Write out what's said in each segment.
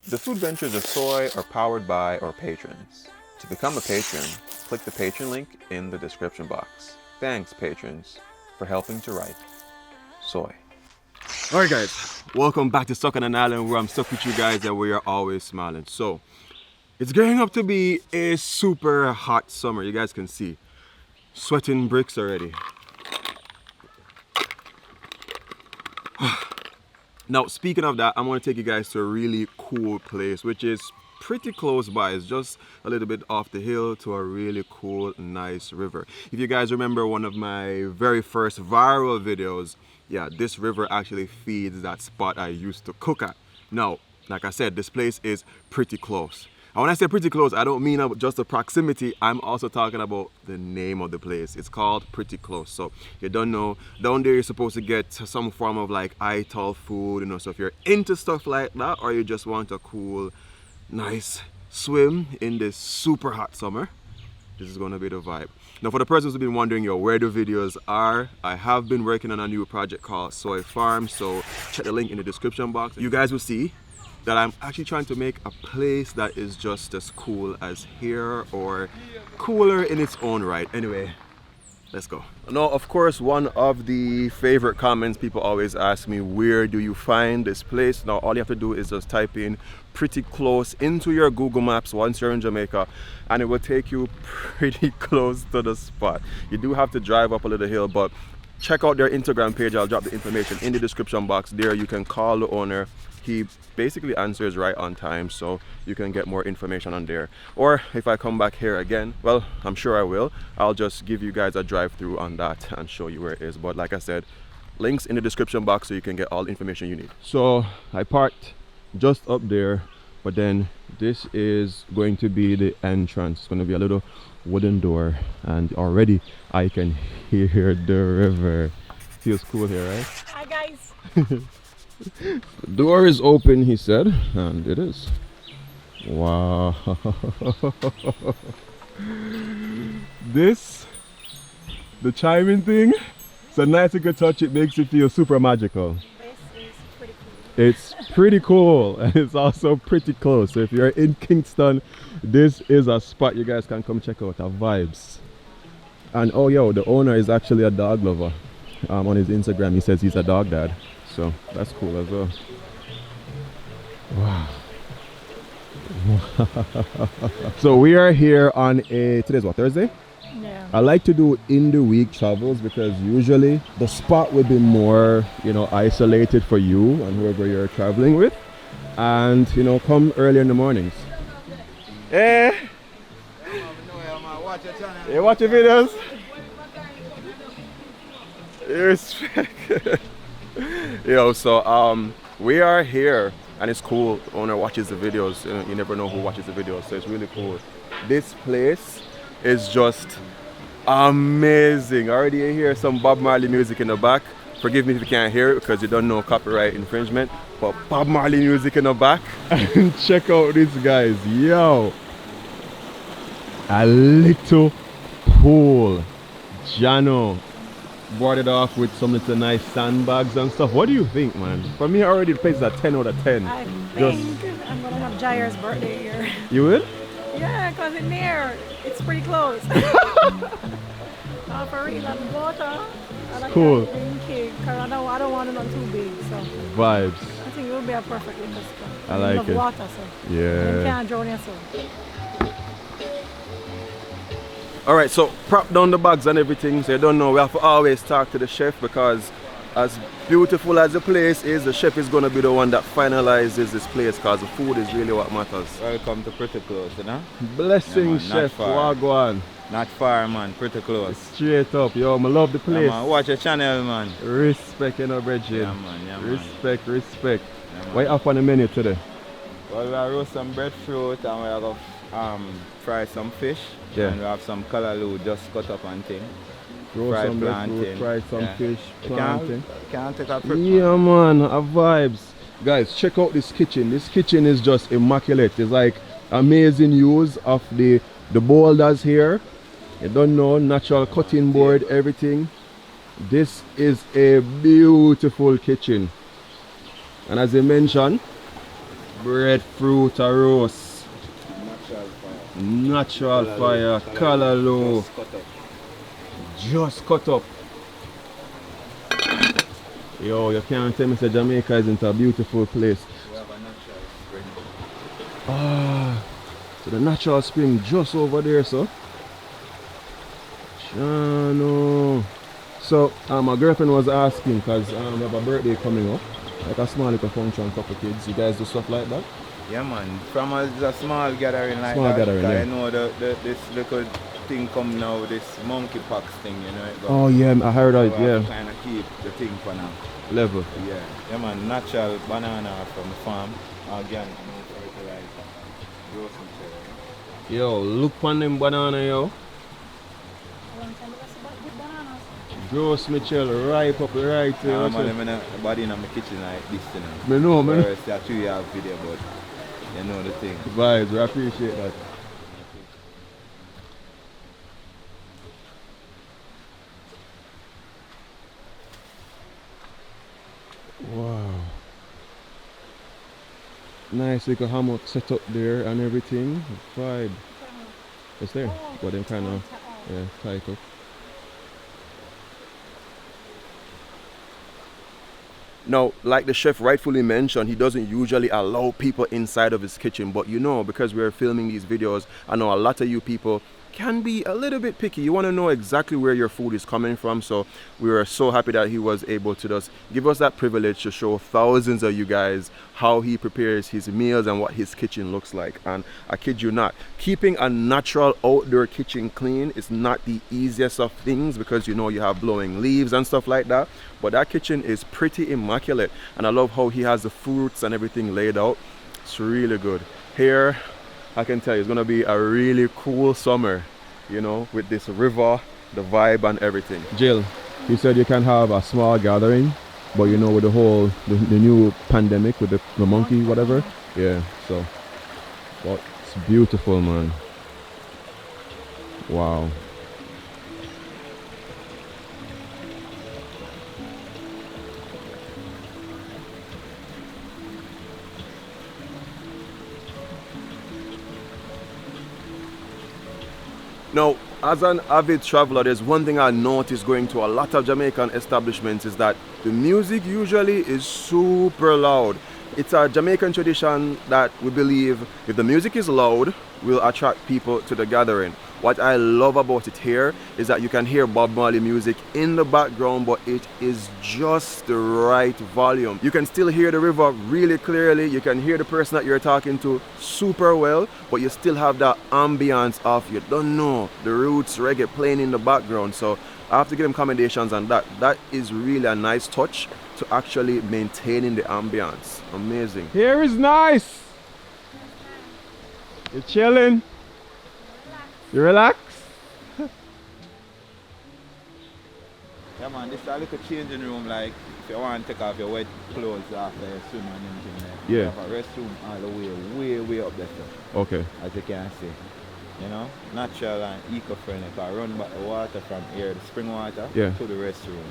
The food ventures of Soai are powered by our patrons. To become a patron, click the patron link in the description box. Thanks, patrons, for helping to write Soai. Alright guys, welcome back to Stuck on an Island, where I'm stuck with you guys and we are always smiling. So, it's getting up to be a super hot summer. You guys can see. Sweating bricks already. Now, speaking of that, I'm going to take you guys to a really cool place, which is pretty close by. It's just a little bit off the hill to a really cool, nice river. If you guys remember one of my very first viral videos, yeah, this river actually feeds that spot I used to cook at. Now, like I said, this place is pretty close. And when I say pretty close, I don't mean just the proximity. I'm also talking about the name of the place. It's called Pretty Close. So you don't know, down there you're supposed to get some form of like ital food, you know. So if you're into stuff like that, or you just want a cool, nice swim in this super hot summer, this is gonna be the vibe. Now, for the persons who've been wondering, where the videos are, I have been working on a new project called Soai Farm. So check the link in the description box. You guys will see that I'm actually trying to make a place that is just as cool as here, or cooler in its own right. Anyway, let's go. Now, of course, one of the favorite comments people always ask me, where do you find this place? Now, all you have to do is just type in Pretty Close into your Google Maps once you're in Jamaica, and it will take you pretty close to the spot. You do have to drive up a little hill, but check out their Instagram page. I'll drop the information in the description box. There you can call the owner. He basically answers right on time, so you can get more information on there. Or if I come back here again, well, I'm sure I will, I'll just give you guys a drive through on that and show you where it is. But like I said, links in the description box so you can get all the information you need. So I parked just up there, but then this is going to be the entrance. It's going to be a little wooden door, and already I can hear the river. Feels cool here, right? Hi guys. The door is open, he said, and it is. Wow. The chiming thing, it's a nice and good touch. It makes it feel super magical. This is pretty cool. It's pretty cool, and it's also pretty close. So if you're in Kingston, this is a spot you guys can come check out. The vibes. And oh yo, the owner is actually a dog lover. On his Instagram he says he's a dog dad. So that's cool as well. Wow. So we are here on today's what, Thursday? Yeah. I like to do in the week travels because usually the spot will be more, you know, isolated for you and whoever you're traveling with. And, you know, come early in the mornings. Eh? You watch your videos? Respect. Yo, so we are here and it's cool. The owner watches the videos. You never know who watches the videos, so it's really cool. This place is just amazing. Already you hear some Bob Marley music in the back. Forgive me if you can't hear it because you don't know copyright infringement, but Bob Marley music in the back. And check out these guys. Yo, a little pool, Jano, boarded off with some little nice sandbags and stuff. What do you think, man? For me, already the place is a 10 out of 10. I think I'm gonna have Jair's birthday here. You will? Yeah, cause in there it's pretty close. For real, and water. And Cool. Cake, cause I don't want it not too big, so Vibes. I think it will be a perfect little spot. I like love it. Water, so you Yeah. can't drown yourself. Alright, so prop down the bags and everything. So you don't know, we have to always talk to the chef because as beautiful as the place is, the chef is going to be the one that finalizes this place because the food is really what matters. Welcome to Pretty Close, you know? Blessing, Yeah, man, chef. not far. Wagwan. Not far, man. Pretty close. Straight up, yo, I love the place. Yeah, man. Watch your channel, man. Respect, you know, Bridget. Yeah, man. Yeah, man. Respect, respect. Yeah, man. What you have on the menu today? Well, we have roast some breadfruit and we have fry some fish. Yeah. And we have some callaloo just cut up and thing. Roast Fried some plantain. breadfruit, fry some Yeah. fish, You plantain. can't take a prep. Yeah, man, a vibes. Guys, check out this kitchen. This kitchen is just immaculate. It's like amazing use of the boulders here. You don't know, natural cutting board, everything. This is a beautiful kitchen. And as I mentioned, Breadfruit roast. Natural fire. Color low. Just cut up. Yo, you can't tell me that Jamaica isn't a beautiful place. We have a natural spring. Ah, so the natural spring just over there, so. Chano. So, my girlfriend was asking because we have a birthday coming up, like a small little function, couple kids. You guys do stuff like that? Yeah, man. From a small gathering like Small that. gathering, yeah. I know this little thing come now, this monkeypox thing, you know. Oh yeah, I heard that. So Yeah. kind of keep the thing for now. Level. Yeah. Yeah, man. Natural banana from the farm, organic, no fertilizer. Grow some cherry. Yo, look on them banana, yo. Gross Mitchell, ripe up right here. Yeah, man, I'm in a body in my kitchen like this, you know. Me know, man. First, I show you a video, but you know the thing. Vibes, I appreciate that. Wow. Nice little hammock set up there and everything. Vibe. It's there, but then kind of, yeah, tight up. Now, like the chef rightfully mentioned, he doesn't usually allow people inside of his kitchen, but you know, because we're filming these videos, I know a lot of you people can be a little bit picky. You want to know exactly where your food is coming from, so we were so happy that he was able to just give us that privilege to show thousands of you guys how he prepares his meals and what his kitchen looks like. And I kid you not, keeping a natural outdoor kitchen clean is not the easiest of things, because you know you have blowing leaves and stuff like that, but that kitchen is pretty immaculate, and I love how he has the fruits and everything laid out. It's really good. Here, I can tell you, it's gonna be a really cool summer, you know, with this river, the vibe and everything. Jill, you said you can have a small gathering, but you know, with the whole, the new pandemic with the monkey, whatever. Yeah, so, but it's beautiful, man. Wow. Now, as an avid traveler, there's one thing I noticed going to a lot of Jamaican establishments is that the music usually is super loud. It's a Jamaican tradition that we believe if the music is loud, will attract people to the gathering. What I love about it here is that you can hear Bob Marley music in the background, but it is just the right volume. You can still hear the river really clearly. You can hear the person that you're talking to super well, but you still have that ambience of, you don't know, the roots reggae playing in the background. So I have to give him commendations on that. That is really a nice touch to actually maintaining the ambience. Amazing. Here is nice. You're chilling. You relax? Yeah, man, this is a little changing room, like if you want to take off your wet clothes after you swim and anything. Like, Yeah. You have a restroom all the way up there. Okay. As you can see. You know, natural and eco-friendly. I run back the water from here, the spring water, Yeah. to the restroom.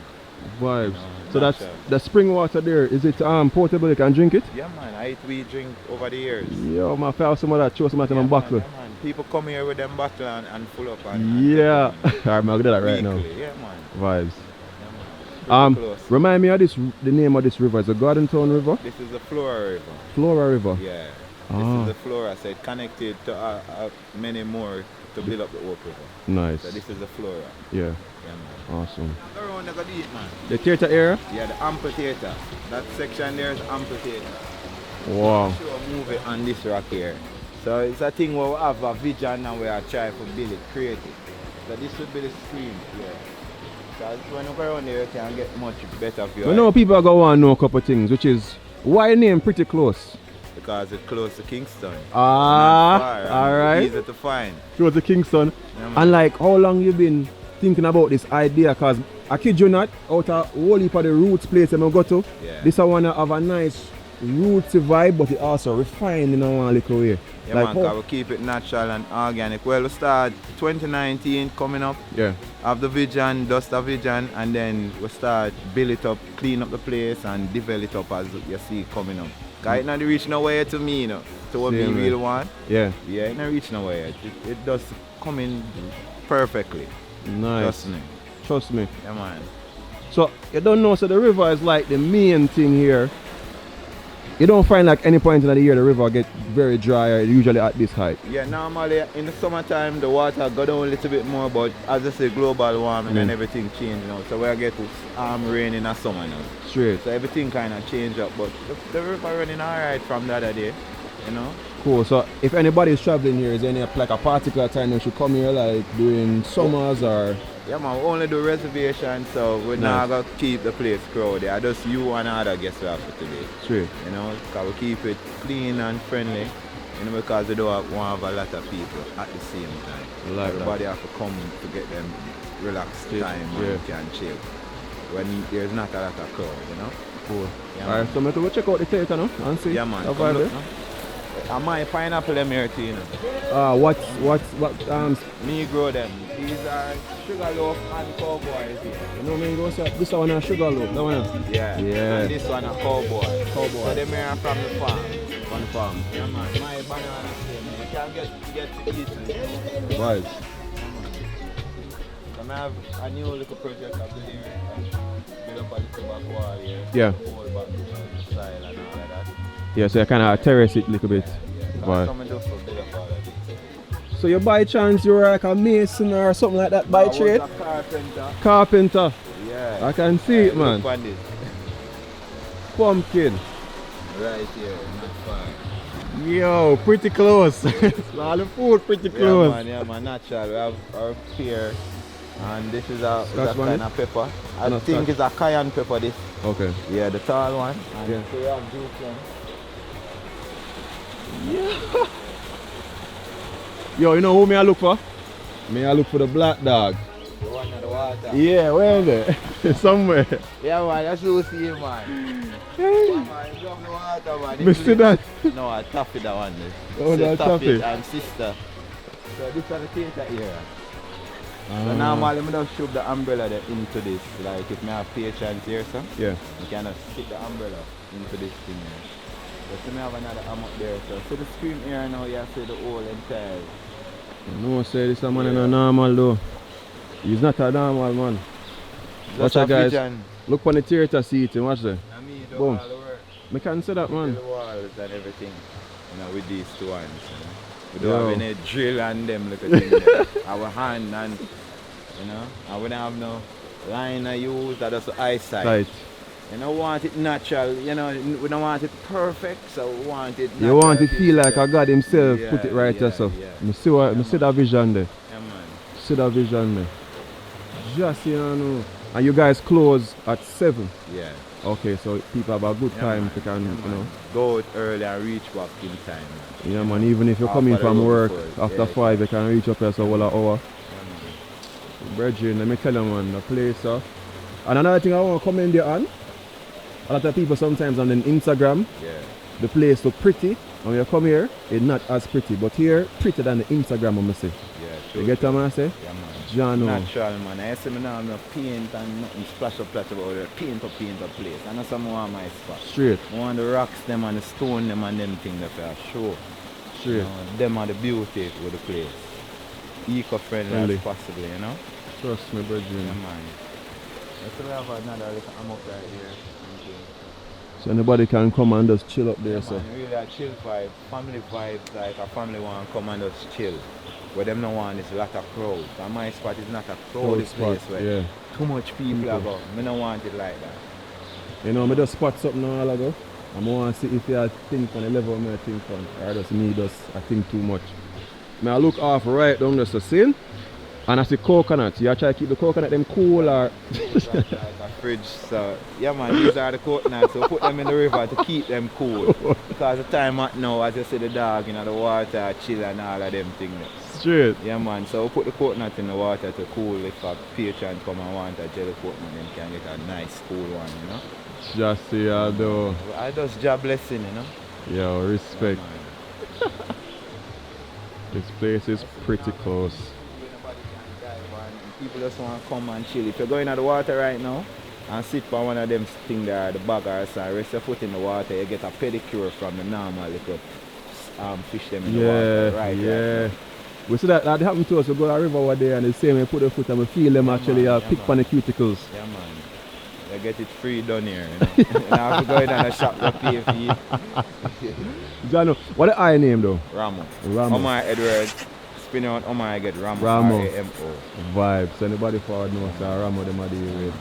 Vibes. You know, So that's natural. the spring water there. Is it portable? You can drink it? Yeah, man, we drink over the years. Yo, my fell some of that, show some of them in bottle. Yeah, man. People come here with them bottle and full up and Yeah. I'm gonna do that right now. weekly. Yeah, man. Vibes. Yeah, man. Pretty close. Remind me of the name of this river. Is it Gordon Town River? This is the Flora River. Flora River. Yeah. Ah. This is the Flora, so it connected to many more to build up the Oak River. Nice. So this is the Flora. Yeah. Yeah, man. Awesome. Go around the Gadit, man. The theater area? Yeah, the amphitheater. That section there is amphitheater. Wow. Show a movie on this rock here. So it's a thing where we have a vision and we are trying to build it, create it. So this should be the screen here. So when you go around there, you can get much better view. You know, people are going to want to know a couple of things, which is why name pretty close? Because it's close to Kingston. Ah, alright. Easy to find. Close to Kingston. Yeah, man. And like, how long you been thinking about this idea? Because I kid you not, out of whole heap of the roots place I'm go to, Yeah. this I want to have a nice rootsy vibe, but it also refined in a one little way. Yeah, like man, because we keep it natural and organic. Well, we start 2019 coming up. Yeah. Have the vision, dust the vision, and then we start build it up, clean up the place, and develop it up as you see coming up. Cause it not reach nowhere to me, you know. To what me Same, really want. Yeah. Yeah, it not reach nowhere. It does come in perfectly. Nice. Trust me. Trust me. Yeah, man. So you don't know, so the river is like the main thing here. You don't find like any point in the year the river get very dry or usually at this height. Yeah, normally in the summertime the water go down a little bit more, but as I say, global warming and everything change now. So we get rain in the summer now. Straight. So everything kind of change up, but the river running alright from the other day, you know. Cool. So if anybody is traveling here, is there any like a particular time they should come here, like during summers or? Yeah, man, we only do reservations, so we're not going to keep the place crowded. I just you and other guests we have for today. Straight. You know, because we keep it clean and friendly, you know, because we don't want to have a lot of people at the same time. Like everybody that. have to come to get them relaxed time Yeah. and can chill. When there's not a lot of crowd, you know. Cool. Yeah, Alright, so I'm going to check out the theater now and see. Yeah, man. how Come far look, there. no? And my pineapple them here too, you know. What Negro them. These are sugar loaf and cowboys here. you know me go say this one a sugar loaf, that one. Yeah. Yeah. And this one a cowboy. Cowboy. So them here are from the farm. On the farm. Yeah, man. My banana skin, you can get to eat it. Right. So I have a new little project up here. Build up a little back wall here. Yeah. Whole back style and all of that. Yeah, so you kind of terrace it a little bit. Right. Right. So you by chance you're like a mason or something like that by trade? I was a carpenter. Carpenter. Yeah. I can see it, man. Look on this. Pumpkin. Right here, not far. Yo, pretty close. All the food pretty close. Yeah, man, natural. We have our pear, and this is a Scotch bonnet? kind of pepper. I Not think Scotch. it's a cayenne pepper, this. Okay. Yeah, the tall one. And Yeah. so we have juice one. Yo, you know who me I look for? Me I look for the black dog. The one in the water. Yeah, where is it? Somewhere. Yeah, man, that's Lucy, man. Yeah, man, you love the water, man. Me see that. No, I taffy that one. Oh, that's taffy. And sister. So this is the theater here. So Ah. normally I just shove the umbrella there into this. Like if I have patrons here, so Yeah. you can just stick the umbrella into this thing here. But I have another arm up there. So the screen here now you see the whole entire. No, say this man is not normal though. He's not a normal man. Watch out, guys. vision. Look on the theater seat and watch that. I mean, do Boom. all the work. Me can see that, man. The walls and everything. You know, with these two hands. You know. We Yo. don't have any drill and them little things there. Our hand and, you know, and we don't have no line I use, that is eyesight. Right. You know, want it natural, you know, we don't want it perfect, so we want it natural. You want it to feel like a God himself Yeah, put it right yeah, there, so. yeah. Me see what, me see that vision there. Yeah, man. See that vision there. Just, you know. And you guys close at 7. Yeah. Okay, so people have a good Yeah, time man. to can, Yeah, you know. man. Go out early and reach back in time, man. Yeah, man, even if you're Half coming of the from road work before, after yeah, 5, you can reach up here so well an hour. Yeah, man. Brethren, let me tell you, man, the place, and another thing I want to commend you on, a lot of people sometimes on Instagram, Yeah. the place look pretty, and when you come here, it's not as pretty, but here, prettier than the Instagram, I'm say. Yeah, You true. get what I'm say? Yeah, man. Jano. Natural, man. I see me now have no paint and nothing splash up about there. Paint up place. And that's some more my spot. Straight, I want the rocks them and the stone them and them things that are show. straight. You know, them are the beauty with the place. Eco-friendly Friendly. as possible, you know? Trust me, Yeah, brethren. man. Let's have another little amok right here. So anybody can come and just chill up there, Yeah, so. man, really a chill vibe, family vibes, like a family want to come and just chill. Where them no want is a lot of crowd. And my spot is not a crowded place where yeah. too much people People. are going. I don't want it like that. You know, I just spot something a while ago. I want to see if you think on the level I think on, or just me just I think too much. I look off right down just to see, and I see coconut. You try to keep the coconut them cool or It's like a fridge. So yeah, man, these are the coconuts. So put them in the river to keep them cool. Because the time at now, as you see the dog, you know, the water, chill and all of them things. straight. Yeah, man. So we put the coconut in the water to cool. If a patron come and want a jelly coconut, then can get a nice cool one, you know. Just see how though. I just job blessing, you know. Yo, respect. Yeah, man. This place is pretty close. People just want to come and chill. If you're going at the water right now, and sit on one of them things there, the baggers, and rest your foot in the water, you get a pedicure from the normal little fish them in the water. Right, yeah. We see that happened to us. We go to the river over there and the same we put the foot and we feel them actually pick on the cuticles. Yeah, man. You get it free down here, you know. You have to go in and shop the pay fee. John, what the I name though? Ramo. Ramo. Omar Edwards. Spin out Omar, I get Ramo. Ramo. R-A-M-O. Vibes. So anybody forward knows that Ramo them are dealing with.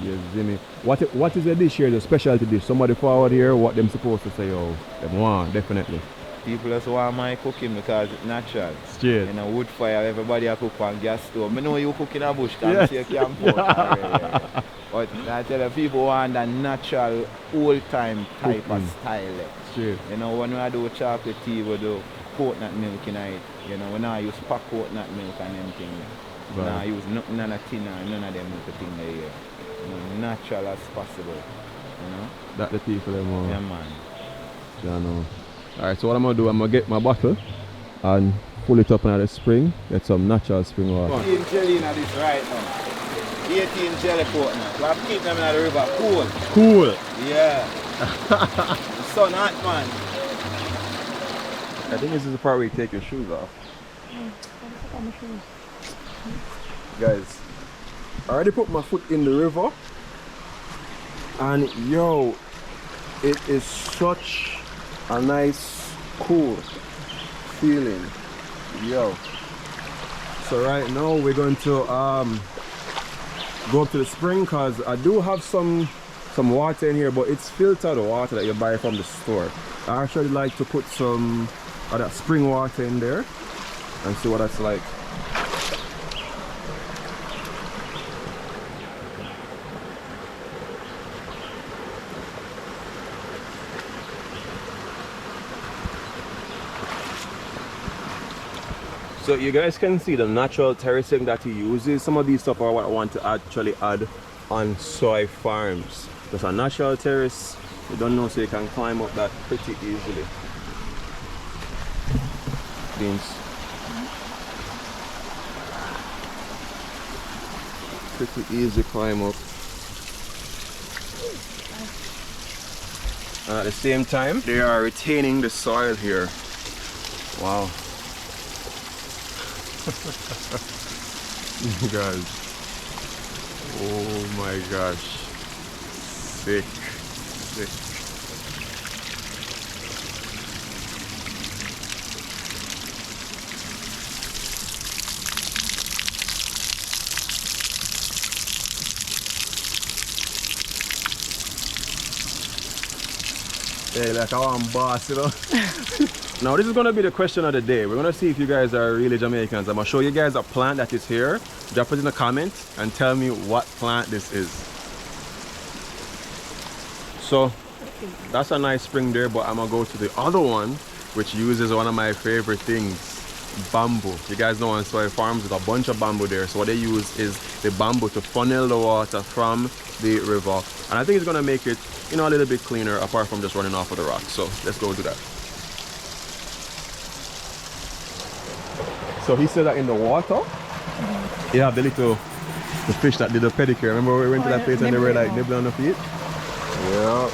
You see me? What is the dish here, the specialty dish? Somebody forward here, what them supposed to say, oh, them want, definitely. People just want my cooking because it's natural. Straight. You know, wood fire, everybody a cook on gas stove. I know you cook in a bush because you can't put But I tell you, people want a natural, old-time type of style. Straight. You know, when we do chocolate tea, we do coconut milk in it. You know, we now use packed coconut milk and anything. We now use none of tin or none of them milk thing there. You know, natural as possible. You know? That the people them want. Yeah, man. Yeah, no. Alright, so what I'm going to do, I'm going to get my bottle and pull it up into the spring, get some natural spring water. 18 jelly in this right now. 18 jelly coconut. We have to keep them in the river cool. Cool! Yeah. The sun hot, man. I think this is the part where you take your shoes off. Guys, I already put my foot in the river and yo, it is such a nice, cool feeling. Yo. So right now we're going to go up to the spring because I do have some water in here, but it's filtered water that you buy from the store. I actually like to put some of that spring water in there and see what that's like. So you guys can see the natural terracing that he uses. Some of these stuff are what I want to actually add on soy farms. There's a natural terrace, you don't know, so you can climb up that pretty easily. Beans. Pretty easy climb up. And at the same time, they are retaining the soil here. Wow. You guys, oh my gosh, sick. Hey, like I'm boss, you know. Now this is going to be the question of the day. We're going to see if you guys are really Jamaicans. I'm going to show you guys a plant that is here. Drop it in the comments and tell me what plant this is. So that's a nice spring there, but I'm going to go to the other one, which uses one of my favorite things, bamboo. You guys know on soy farms there's a bunch of bamboo there. So what they use is the bamboo to funnel the water from the river. And I think it's going to make it, you know, a little bit cleaner apart from just running off of the rock. So let's go do that. So he said that in the water, you have the fish that did the pedicure. Remember we went to that place and they were like nibbling on the feet? Yeah.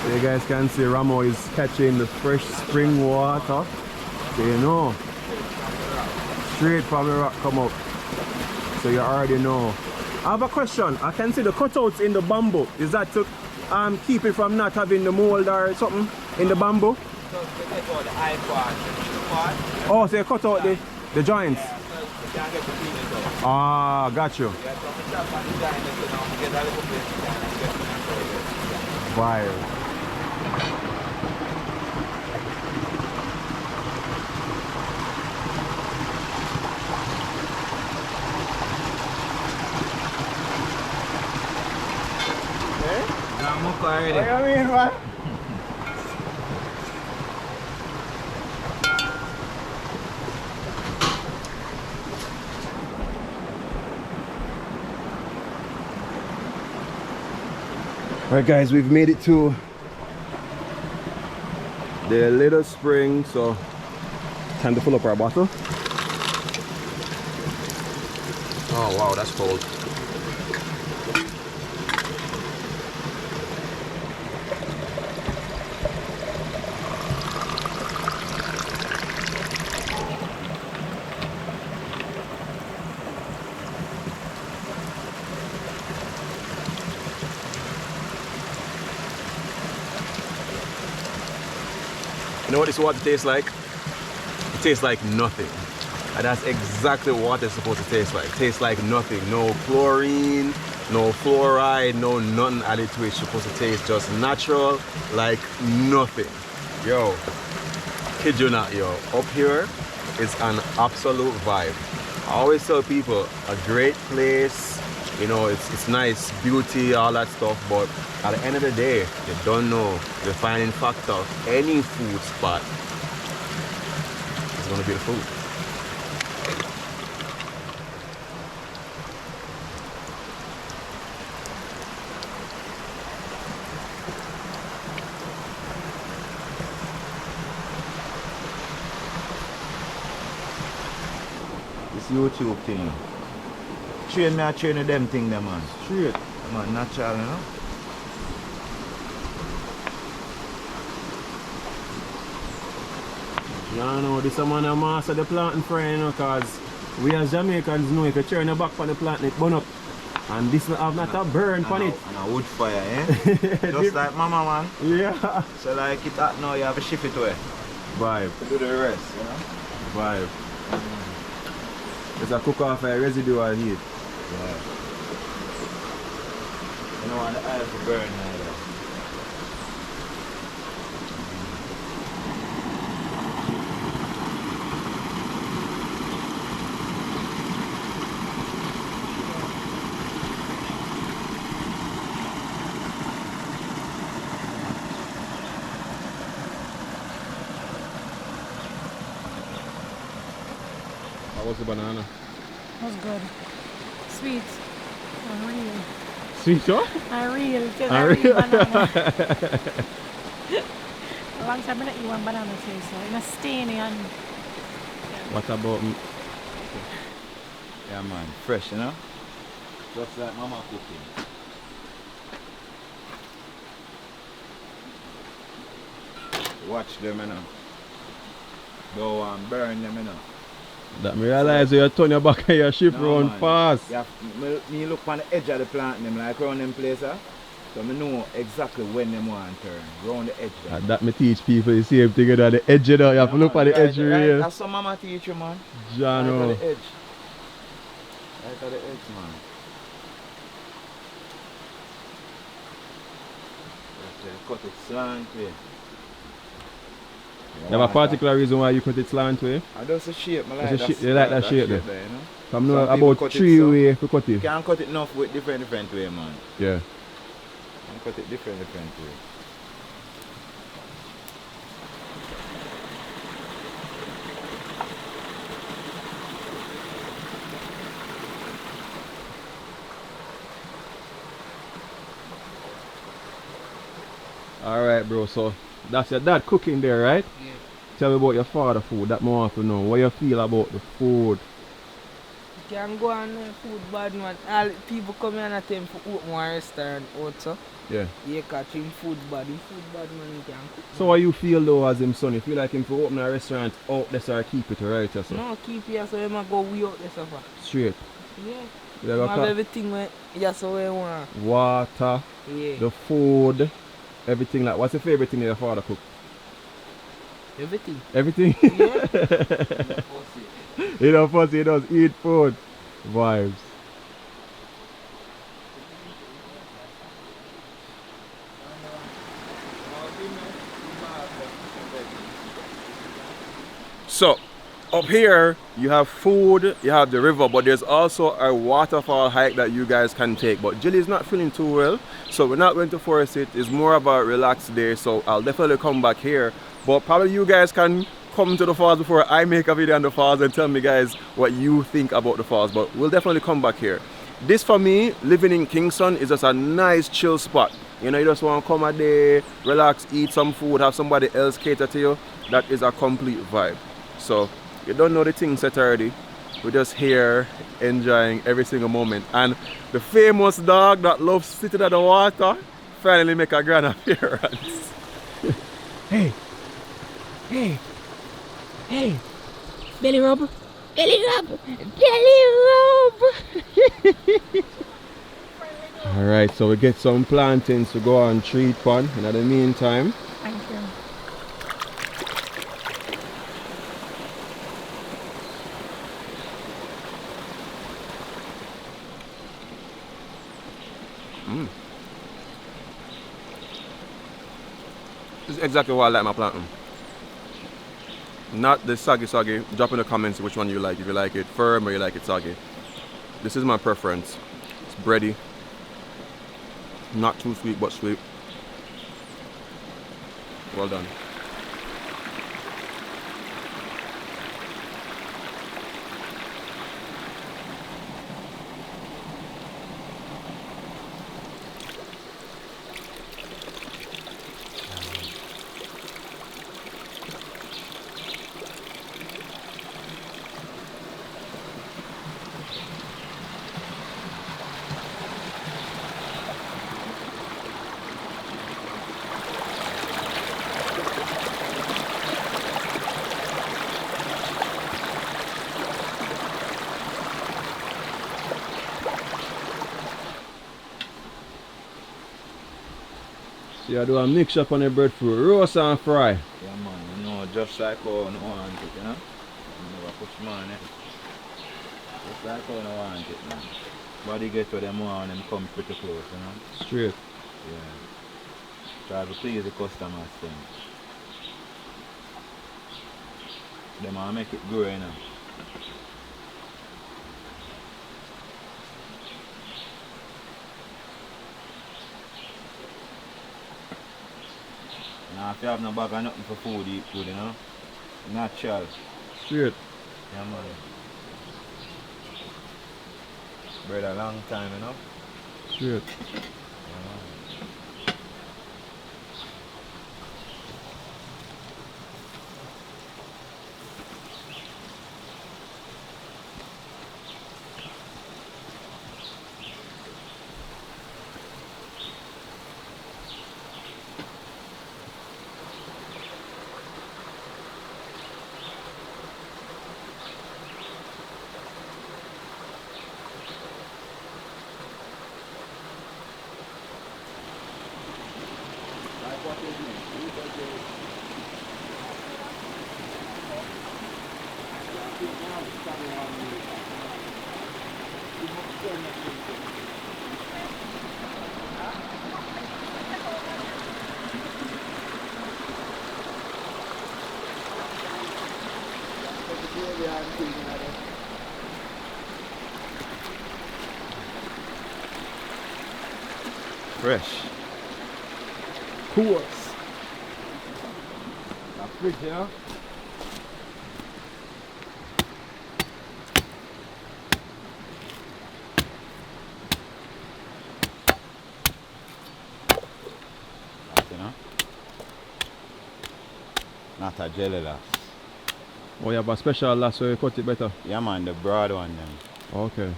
So you guys can see Ramo is catching the fresh spring water. So you know, straight from the rock come up. So you already know. I have a question. I can see the cutouts in the bamboo. Is that to keep it from not having the mold or something in the bamboo? Oh, so you cut out the joints? Ah, got you. Wow. Already. What do you mean, man? Alright guys, we've made it to the little spring, so Time to fill up our bottle. Oh wow, that's cold. You know what this water tastes like? It tastes like nothing. And that's exactly what it's supposed to taste like. It tastes like nothing. No chlorine, no fluoride, no nothing added to it. It's supposed to taste just natural, like nothing. Yo, kid you not, yo. Up here is an absolute vibe. I always tell people, a great place, you know, it's nice, beauty, all that stuff, but at the end of the day, you don't know the defining factor of any food spot is gonna be the food. This YouTube thing. Train me, I train with them thing there, man. Straight. Man, natural, you know? Yeah, no, this man a master the planting for you know, cause we as Jamaicans know if you turn your back for the plant, it burn up. And this have not a burn on it. And a wood fire, eh? Just like mama, man. Yeah. So like it hot now, you have to shift it away. Vibe. To do the rest, you know? Vibe. It's a cook off a residual heat. Yeah. You don't want the oil to burn either. How was the banana? Was good. Sweet. Unreal. Sweet, huh? Unreal. Just Unreal. unreal banana. A long time I not eat one banana taste, so it's not stainy and What about me? Yeah, man. Fresh, you know? Just like mama cooking. Watch them, you know. Go and burn them, you know. That me realize you turn your back and you shift round man. fast. Yeah, me look on the edge of the plant them like around them place, so me know exactly when them want to turn. Round the edge there. That me teach people the same thing at the edge, you know. You have to look at the edge real. That's some mama teach you, man. Jano. Right at the edge. Right at the edge, man. Cut it slant way. You have a particular reason why you cut it slant way? I just the shape, I like That's the that. shape- you like that shape there? you know? Come know Some people about cut it 3 so. ways to cut You it. can cut it enough with different way, man. Yeah. You can cut it different way. Alright bro, so that's your dad cooking there, right? yeah. Tell me about your father food, that more want to know. What you feel about the food? You can go on food bad man. All people come here and attempt to open one restaurant also. Yeah. You catch him food bad. Him food bad man he can cook. So what you feel though as him son? You feel like him to open a restaurant out there or keep it right or so? No, keep here so him a go way out there so far. Straight. Yeah. You Him have have everything where just so we want. water, Yeah. the food, everything like what's your favorite thing that your father cook? Everything. Everything? Yeah. You know first he does eat food. Vibes. So up here you have food, you have the river, but there's also a waterfall hike that you guys can take. But Jilly is not feeling too well, so we're not going to force it. It's more of a relaxed day, so I'll definitely come back here. But probably you guys can come to the falls before I make a video on the falls and tell me guys what you think about the falls. But we'll definitely come back here. This for me, living in Kingston, is just a nice chill spot. You know, you just want to come a day, relax, eat some food, have somebody else cater to you. That is a complete vibe. So you don't know the thing set already. We're just here enjoying every single moment. And the famous dog that loves sitting at the water finally make a grand appearance. Hey, hey, hey, belly rub, belly rub, belly rub. Alright, so we get some plantains to go on treat pan. In the meantime, Thank you. this is exactly what I like my plantain. Not the soggy. Drop in the comments which one you like. If you like it firm or you like it soggy. This is my preference. It's bready. Not too sweet but sweet. Well done. So you do a mixture on the breadfruit, roast and fry. Yeah man, you know, just like how you want it, you know? You never push man, eh? Just like how you want it, man. Body get where them want and them come pretty close, you know? Straight. Yeah. Try to please the customers then. Them want make it grow, you know? Now if you have no bag of nothing for food, eat food, you know? Natural. Straight. Yeah man. Bread a long time, you know? Straight. Yeah, man. Fresh. Course. A fridge, you know? That, you know? Not a jelly lass. Oh, you have a special lasso so you cut it better. Yeah man, the broad one then. Okay.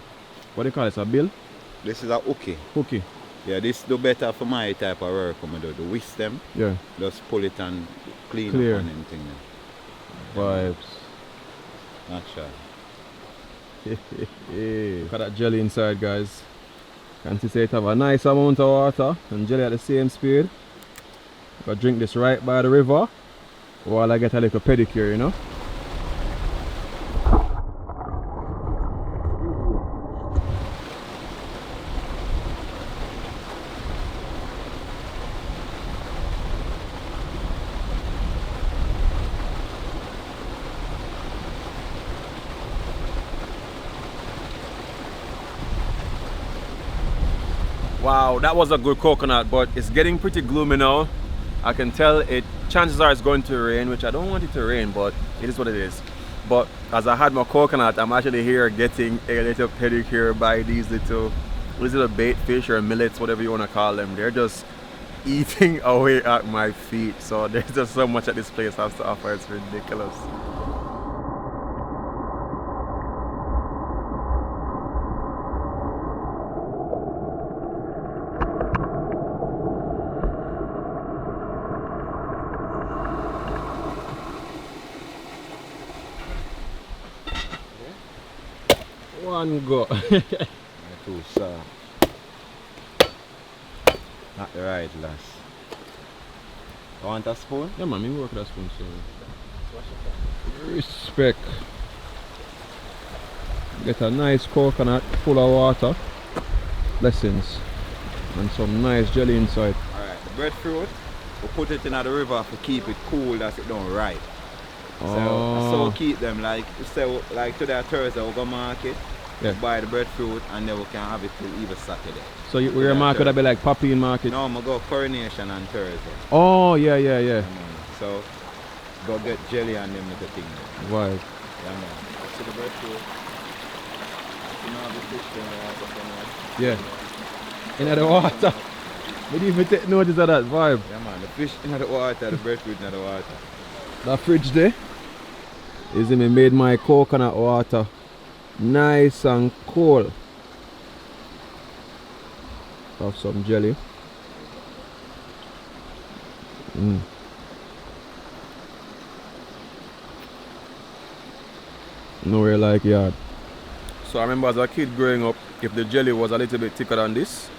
What do you call it? A bill? This is a hooky. Cookie. Yeah, this do better for my type of work. I do the whisk them, Yeah. just pull it and clean Clear. up on anything. Vibes. Natural. Look at that jelly inside, guys. Can see it have a nice amount of water and jelly at the same speed. Gotta drink this right by the river while I get a little pedicure, you know. Wow, that was a good coconut, but it's getting pretty gloomy now. I can tell it, chances are it's going to rain, which I don't want it to rain, but it is what it is. But as I had my coconut, I'm actually here getting a little pedicure by these little bait fish or millets, whatever you want to call them. They're just eating away at my feet. So there's just so much that this place has to offer, it's ridiculous. Mango. Too soft. Not the right, lass. You want a spoon? Yeah man, me work with a spoon so. Respect. Get a nice coconut full of water. Blessings. And some nice jelly inside. Alright, the breadfruit, we put it in the river to keep it cool as it don't ripe. So we keep them like today Thursday we go market, yeah. buy the breadfruit and then we can have it till even Saturday. So your market will be like Poppy market? No, I go Coronation on Thursday. Oh yeah. So go get jelly and them little things. Why? Yeah man. See the breadfruit. You know the fish there, yeah. In the water. We didn't even take notice of that vibe. Yeah man, the fish in the water, the breadfruit in the water. That fridge there is me made my coconut water nice and cool. Have some jelly. Nowhere like yard. So I remember as a kid growing up, if the jelly was a little bit thicker than this,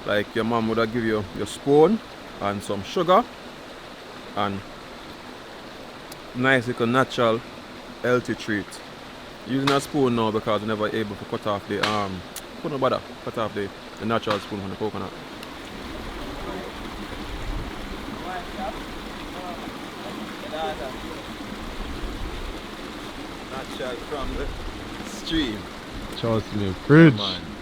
like your mom would have give you your spoon and some sugar and nice little natural healthy treat. Using a spoon now because we're never able to cut off the cut off the natural spoon from the coconut. Natural from the stream. Trust me, fridge.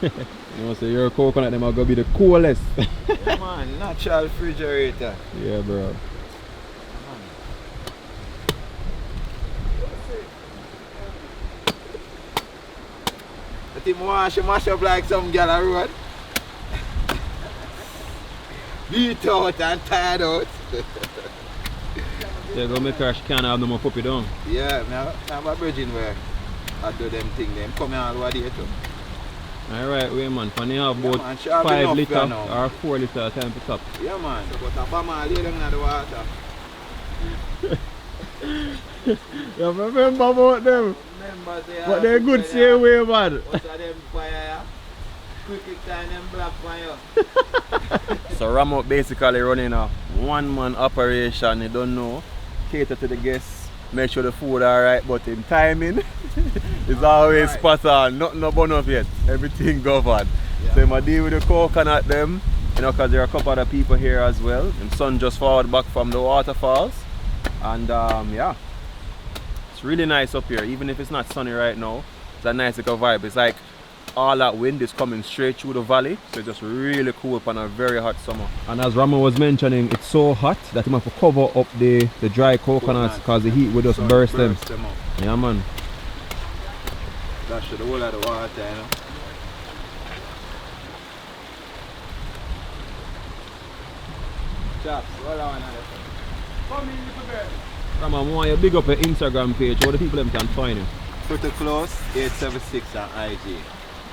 Yeah, you know, say your coconut them are gonna be the coolest. Yeah, man, natural refrigerator. Yeah, bro. I think mash up like some gal a road. Beat out and tired out. They're gonna make her she can't have no more puppy down. Yeah, I'm a virgin where I do them thing them come here all over there too. Alright, wait man, when you have Yeah, about man, sharp 5 enough litre there now. or 4 litre time to top. Yeah man, so but a bomb all lay down in the water. You remember about them? Remember they But they're good same way man. What's them fire? Quick time them black fire. So Ramo basically running a one-man operation, you don't know. Cater to the guests, make sure the food alright, but in timing it's always spot on, nothing no bun up yet, everything governed. Yeah. So I deal with the coconut them, you know, because there are a couple other people here as well. And son just forward back from the waterfalls. And yeah, it's really nice up here, even if it's not sunny right now. It's a nice little vibe. It's like all that wind is coming straight through the valley, so it's just really cool on a very hot summer. And as Ramo was mentioning, it's so hot that you have to cover up the dry coconuts because the heat will just burst them up. Yeah man. That's the whole of the water, you know. Chaps, hold on. Come in, little bird. Ramo, I want you to big up your Instagram page, where the people them can find you. Pretty close, 876 on IG.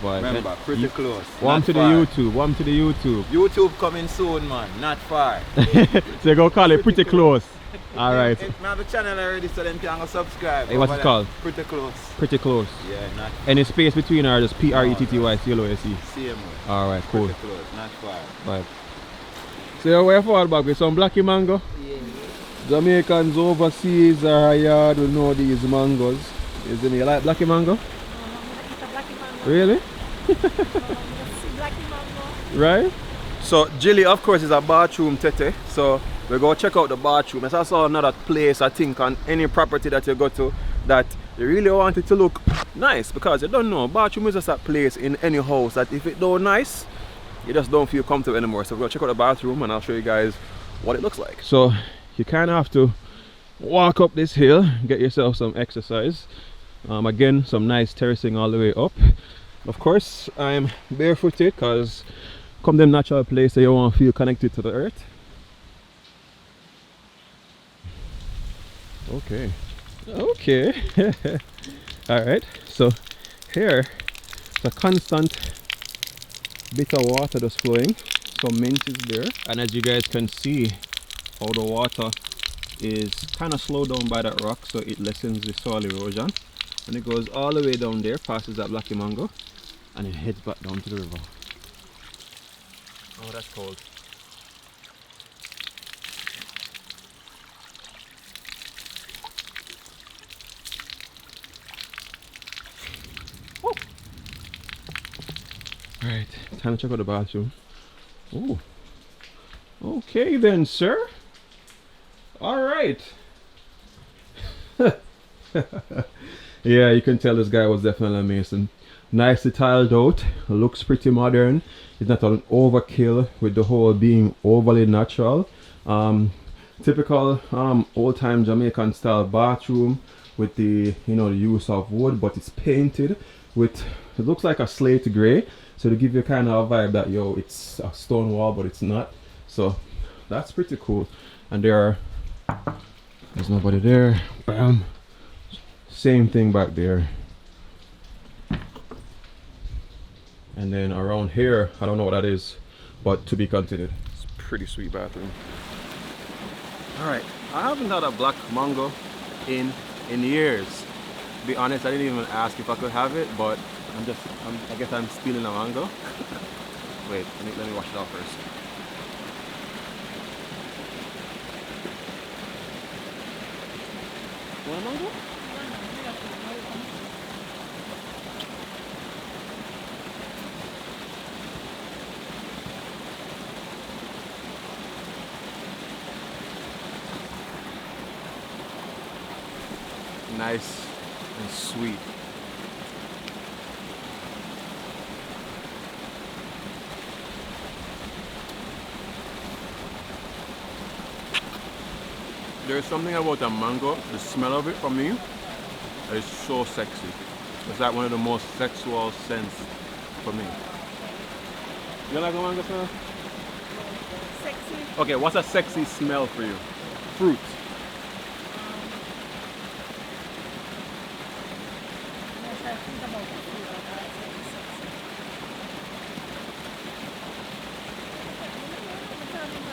Boy, remember, pretty close. Warm to the YouTube, warm to the YouTube. YouTube coming soon, man, not far. So you go call it Pretty Close. Alright. I have a channel already, so them can go subscribe. Hey, what's it called? Pretty Close. Pretty Close. Yeah, not Any space between or just PRETTY CLOSE? same way. Alright, cool. Pretty close, not far. Right. So you're way forward back with some blacky mango? Yeah. Jamaicans overseas or yard will know these mangoes. Isn't it? You like blacky mango? Really? Right? So Jilly of course is a bathroom tete. So we go check out the bathroom. It's also another place I think on any property that you go to that you really want it to look nice, because you don't know, bathroom is just a place in any house that if it don't nice, you just don't feel comfortable anymore. So we'll check out the bathroom and I'll show you guys what it looks like. So you kind of have to walk up this hill, get yourself some exercise. Again, some nice terracing all the way up. Of course, I'm barefooted because come them natural place that you want to feel connected to the earth. Okay. Alright, so here it's a constant bit of water just flowing. Some mint is there, and as you guys can see how the water is kind of slowed down by that rock, so it lessens the soil erosion. And it goes all the way down there, passes that blacky mango, and it heads back down to the river. Oh, that's cold. Alright, time to check out the bathroom. Oh, okay then, sir. Alright. Yeah, you can tell this guy was definitely a mason. Nicely tiled out, looks pretty modern. It's not an overkill with the whole being overly natural. Typical old-time Jamaican style bathroom with the the use of wood, but it's painted with, it looks like a slate gray, so to give you kind of a vibe that it's a stone wall, but it's not. So that's pretty cool. And there's nobody there. Bam. Same thing back there. And then around here, I don't know what that is, but to be continued. It's a pretty sweet bathroom. Alright, I haven't had a black mango in years. To be honest, I didn't even ask if I could have it, but I guess I'm stealing a mango. Wait, let me wash it off first. Want a mango? Nice and sweet. There's something about a mango, the smell of it for me is so sexy. It's like one of the most sexual scents for me. You like a mango smell? Sexy. Okay, what's a sexy smell for you? Fruit.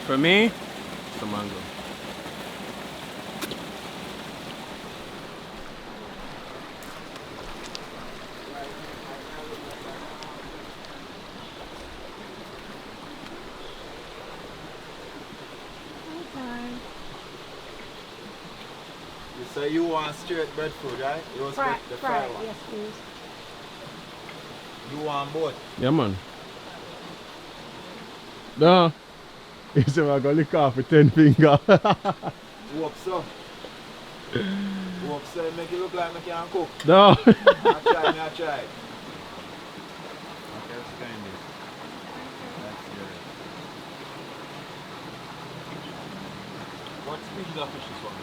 For me, it's a mango. So you want straight breadfruit, right? It was Fry, the fry, fried one. yes please. You want both? Yeah, man. No. He said I'm gonna lick off with 10 fingers. Whoop so. Whoop so, make it look like I can cook. No. I try. Okay, let's kind of. That's good. What species of fish is one?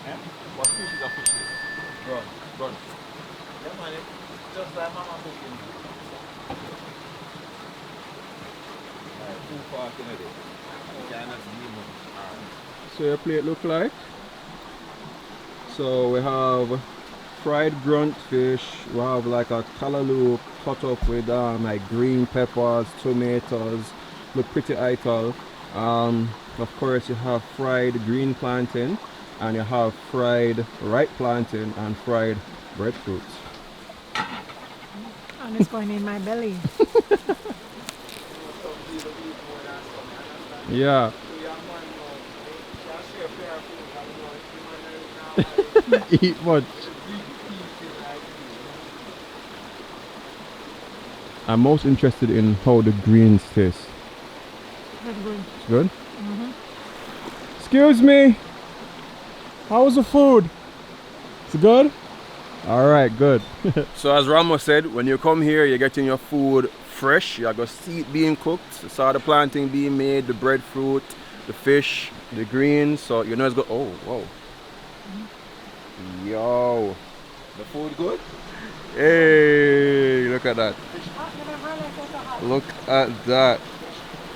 Eh? What species of fish is it? Run. Run. Yeah, man, it's just like mama cooking. Alright, 2 in a day. So your plate look like? So we have fried grunt fish, we have like a callaloo cut up with like green peppers, tomatoes, look pretty ital. Of course you have fried green plantain, and you have fried ripe plantain and fried breadfruit. And it's going in my belly. Yeah. Eat much. I'm most interested in how the greens taste. That's good. It's good? Excuse me. How's the food? It's good? Alright, good. So as Ramo said, when you come here, you're getting your food fresh. You're going to see it being cooked. Saw the planting being made, the breadfruit, the fish, the greens. So you know it's good. Oh, whoa. Yo. The food good? Hey, look at that. Look at that.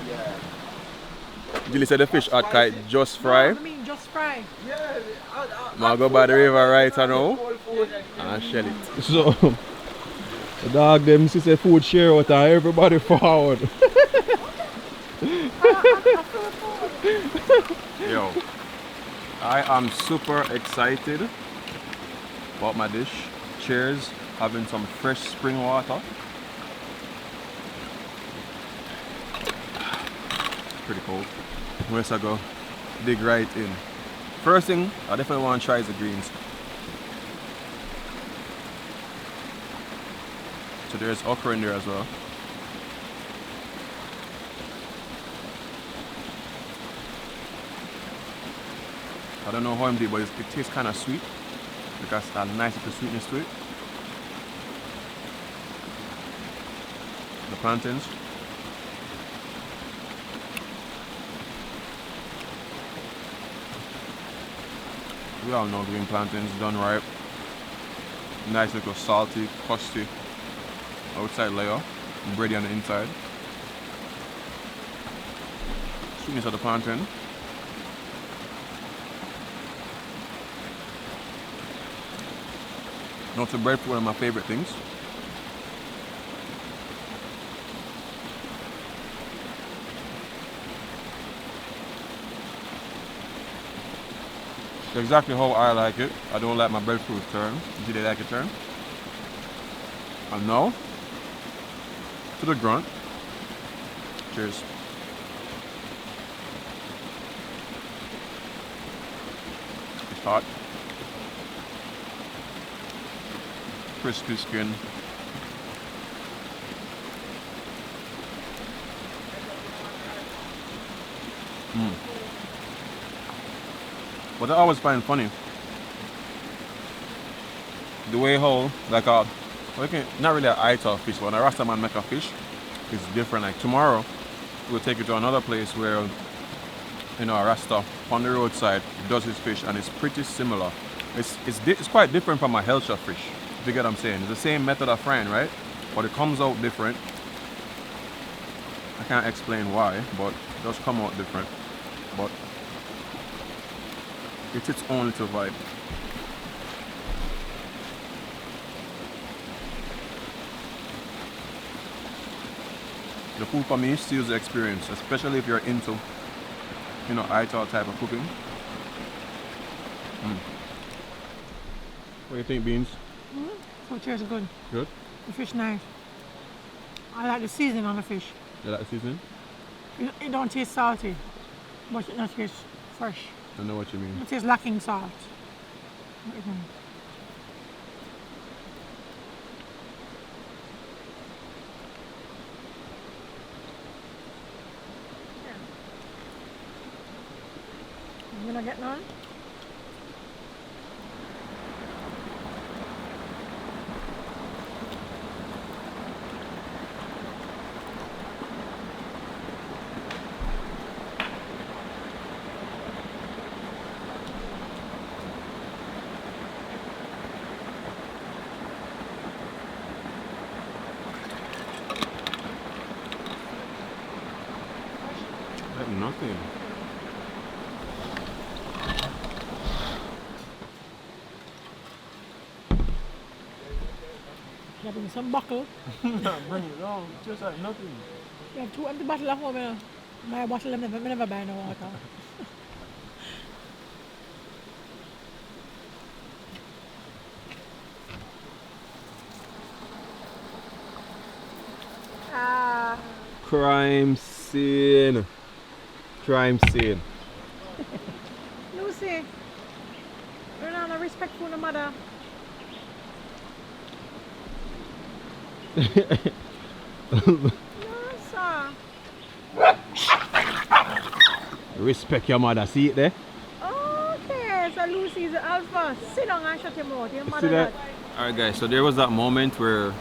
Yeah. Julie said the fish hot kite just fry. No, I mean just fry. Yeah. I'll go by the river right now and shell it. So the dog them see say food share out and everybody forward. Yo, I am super excited about my dish. Cheers, having some fresh spring water. pretty cold. Where's I go? Dig right in. First thing I definitely want to try is the greens. So there's okra in there as well. I don't know how I'm doing, but it tastes kind of sweet. Because a nice little sweetness to it. The plantains. We all know green plantains done right. Nice little salty, crusty outside layer, and bready on the inside. Sweetness of the plantain. Notes of breadfruit, one of my favorite things. Exactly how I like it. I don't like my breadfruit turn. Do they like it turn? And now, to the grunt. Cheers. It's hot. Crispy skin. What I always find funny, the way how, like not really an eye-to fish, but when a Rasta man make a fish, it's different. Like tomorrow, we'll take you to another place where, you know, a Rasta on the roadside does his fish, and it's pretty similar. It's quite different from a Hellshire fish, if you get what I'm saying. It's the same method of frying, right? But it comes out different. I can't explain why, but it does come out different. But it's its own little vibe. The food for me steals the experience, especially if you're into, you know, ITAL type of cooking. What do you think, Beans? So tastes good. Good? The fish nice. I like the seasoning on the fish. You like the seasoning? It don't taste salty, but it not taste fresh. I know what you mean. It tastes lacking salt. What do you think? You gonna get none? I have nothing. You have some buckle. Bring it on. Just like nothing. You have 2 empty bottles at home. You know? My bottle, I never buy no water. Crime scene. Crime scene. Lucy, you're not a respectful no mother. No, sir. Respect your mother. See it there? Okay, so Lucy is the alpha. Sit down and shut your mouth. Your mother See that? that. Alright guys, so there was that moment where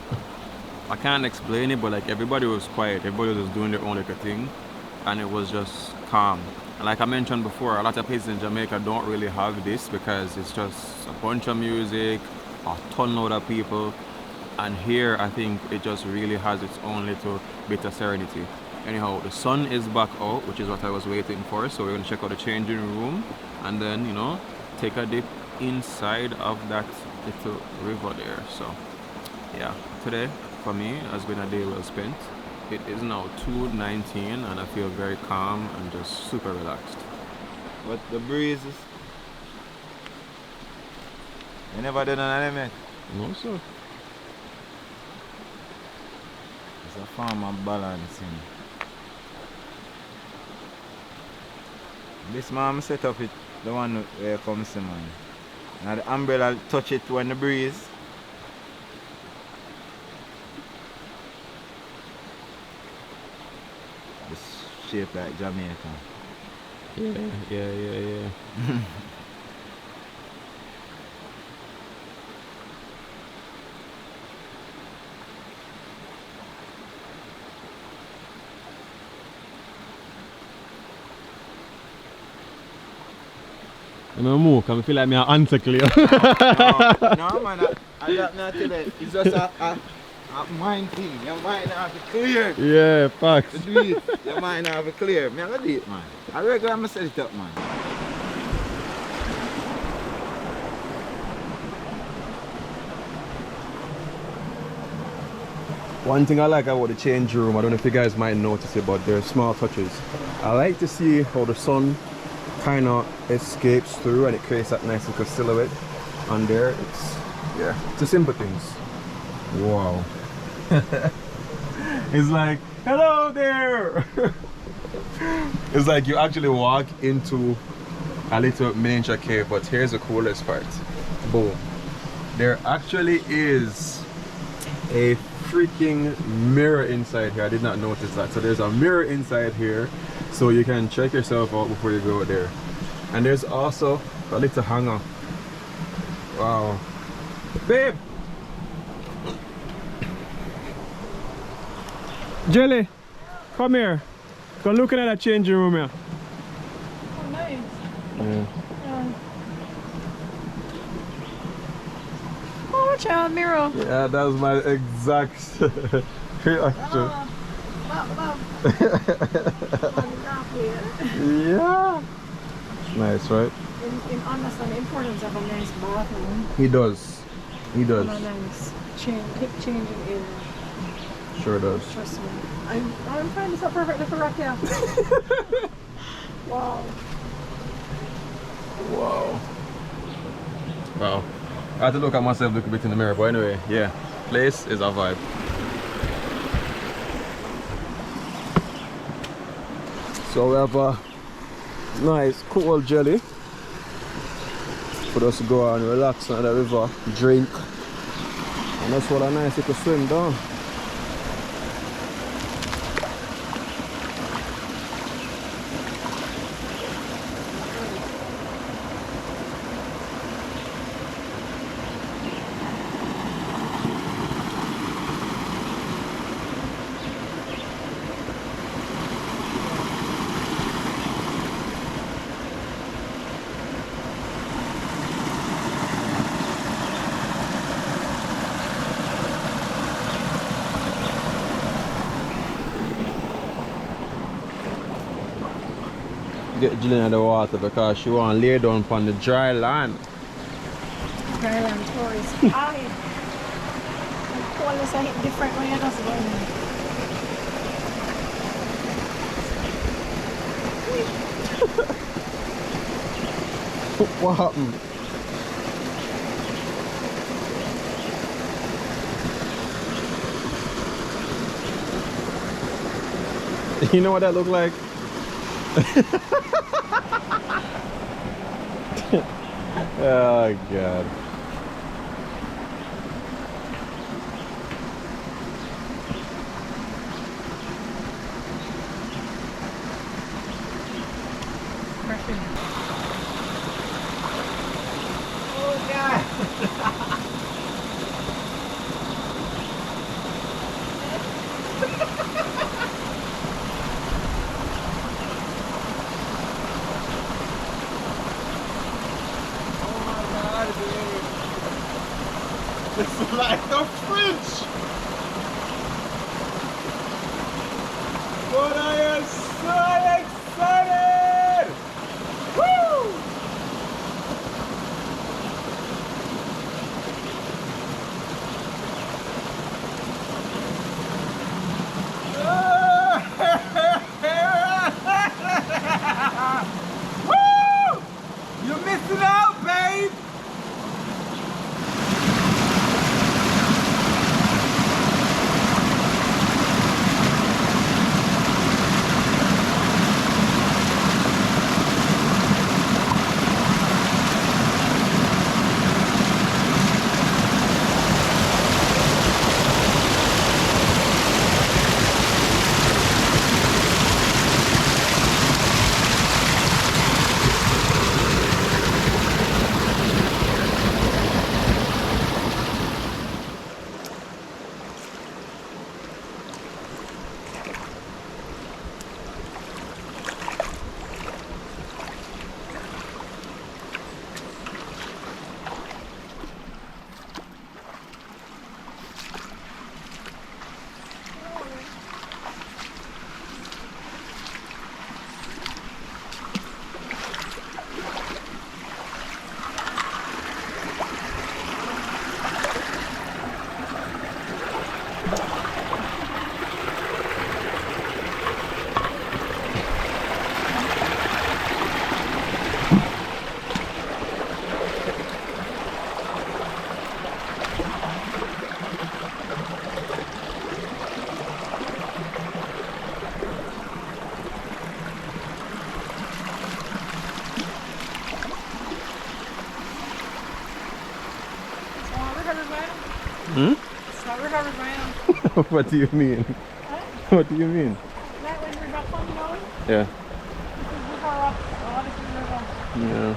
I can't explain it, but like everybody was quiet, everybody was doing their own little thing, and it was just calm. And like I mentioned before, a lot of places in Jamaica don't really have this because it's just a bunch of music, a ton load of people, and here I think it just really has its own little bit of serenity. Anyhow, the sun is back out, which is what I was waiting for, so we're going to check out the changing room and then, you know, take a dip inside of that little river there. So yeah, today for me has been a day well spent. It is now 2:19 and I feel very calm and just super relaxed. But the breezes. You never done an element. No sir. It's a form of balancing. This man set up it, the one where comes to man. Now the umbrella touch it when the breeze. It's shaped like Jamaica. Yeah. I'm a move, I feel like me answer clear. No, man, I don't know today. It's just a mind thing. Your mind have to clear. Yeah, facts. To do it, your mind have to clear. Me, I'm gonna do it, man. I regular I'm set it up, man. One thing I like about the change room, I don't know if you guys might notice it, but there are small touches. I like to see how the sun kind of escapes through and it creates that nice little silhouette on there. It's the simple things. Wow. It's like, hello there. It's like you actually walk into a little miniature cave, but here's the coolest part. Boom. There actually is a freaking mirror inside here. I did not notice that. So there's a mirror inside here, so you can check yourself out before you go there. And there's also a little hanger. Wow. Babe! Jelly, come here. Come look at that changing room here. Oh, nice. Yeah. Oh, watch out, mirror. Yeah, that was my exact reaction. Yeah. Nice, right? In understand the importance of a nice bathroom. He does. He does. And a nice quick changing area. Sure does. Trust me. I'm trying to set perfectly for Rakia. Wow. Wow. Wow. I had to look at myself a little bit in the mirror, but anyway, yeah. Place is a vibe. So we have a nice cool jelly for us to go and relax on the river, drink, and that's what a nice little swim down. Get Jill in the water because she want to lay down on the dry land. Dry land tourist. Aye. The coolness I hit different when you're just going. What happened? You know what that looked like? Oh God. Oh, God. It's like the fridge! But I am so excited! Woo! Woo! You're missing out, babe! Hmm? It's not river, man. What do you mean? Huh? What do you mean? That when river come down, Yeah. this is river up. Oh, this is river. Yeah.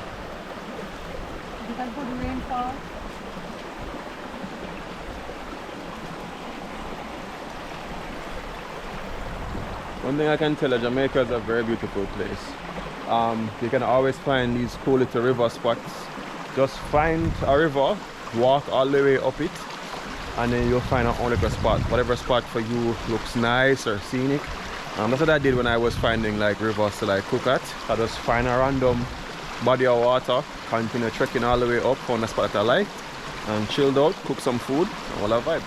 Because good rainfall. One thing I can tell you, Jamaica is a very beautiful place. You can always find these cool little river spots. Just find a river, walk all the way up it, and then you'll find a own little spot. Whatever spot for you looks nice or scenic. That's what I did when I was finding like rivers to like cook at. I just find a random body of water, continue trekking all the way up, found a spot that I like, and chilled out, cook some food, and all that vibe.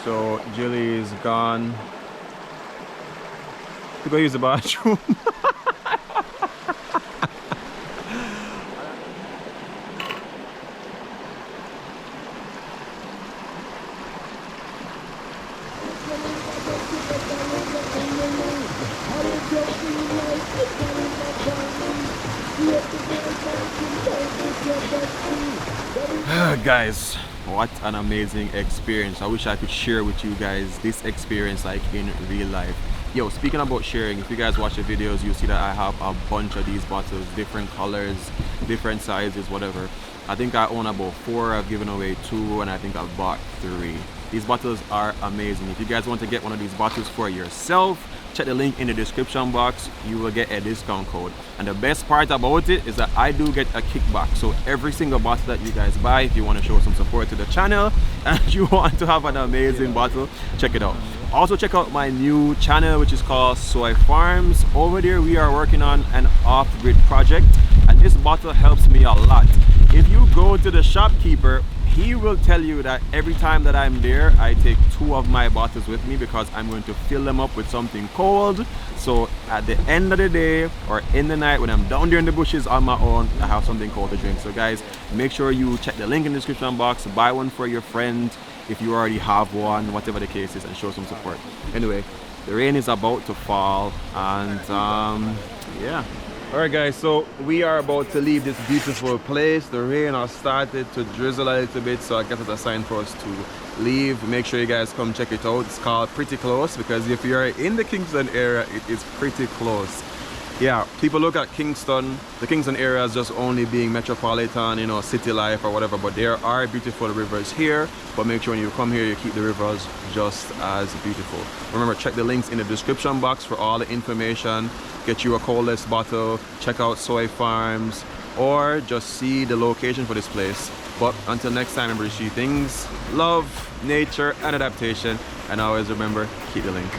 So Jilly is gone to go use the bathroom. Guys, what an amazing experience. I wish I could share with you guys this experience like in real life. Yo, speaking about sharing, if you guys watch the videos, you see that I have a bunch of these bottles, different colors, different sizes, whatever. I think I own about 4, I've given away 2, and I think I've bought 3. These bottles are amazing. If you guys want to get one of these bottles for yourself, check the link in the description box. You will get a discount code. And the best part about it is that I do get a kickback. So every single bottle that you guys buy, if you want to show some support to the channel and you want to have an amazing bottle, check it out. Also check out my new channel, which is called Soai Farms. Over there we are working on an off-grid project, and this bottle helps me a lot. If you go to the shopkeeper, he will tell you that every time that I'm there, I take 2 of my bottles with me because I'm going to fill them up with something cold. So at the end of the day or in the night when I'm down there in the bushes on my own, I have something cold to drink. So guys, make sure you check the link in the description box, buy one for your friend if you already have one, whatever the case is, and show some support. Anyway, the rain is about to fall, and yeah. Alright guys, so we are about to leave this beautiful place. The rain has started to drizzle a little bit, so I guess it's a sign for us to leave. Make sure you guys come check it out. It's called Pretty Close, because if you're in the Kingston area, it is pretty close. Yeah, people look at Kingston, the Kingston area as just only being metropolitan, you know, city life or whatever, but there are beautiful rivers here. But make sure when you come here, you keep the rivers just as beautiful. Remember, check the links in the description box for all the information. Get you a coldest bottle, check out Soai Farms, or just see the location for this place. But until next time, remember 3 things: love, nature, and adaptation. And always remember, keep the link.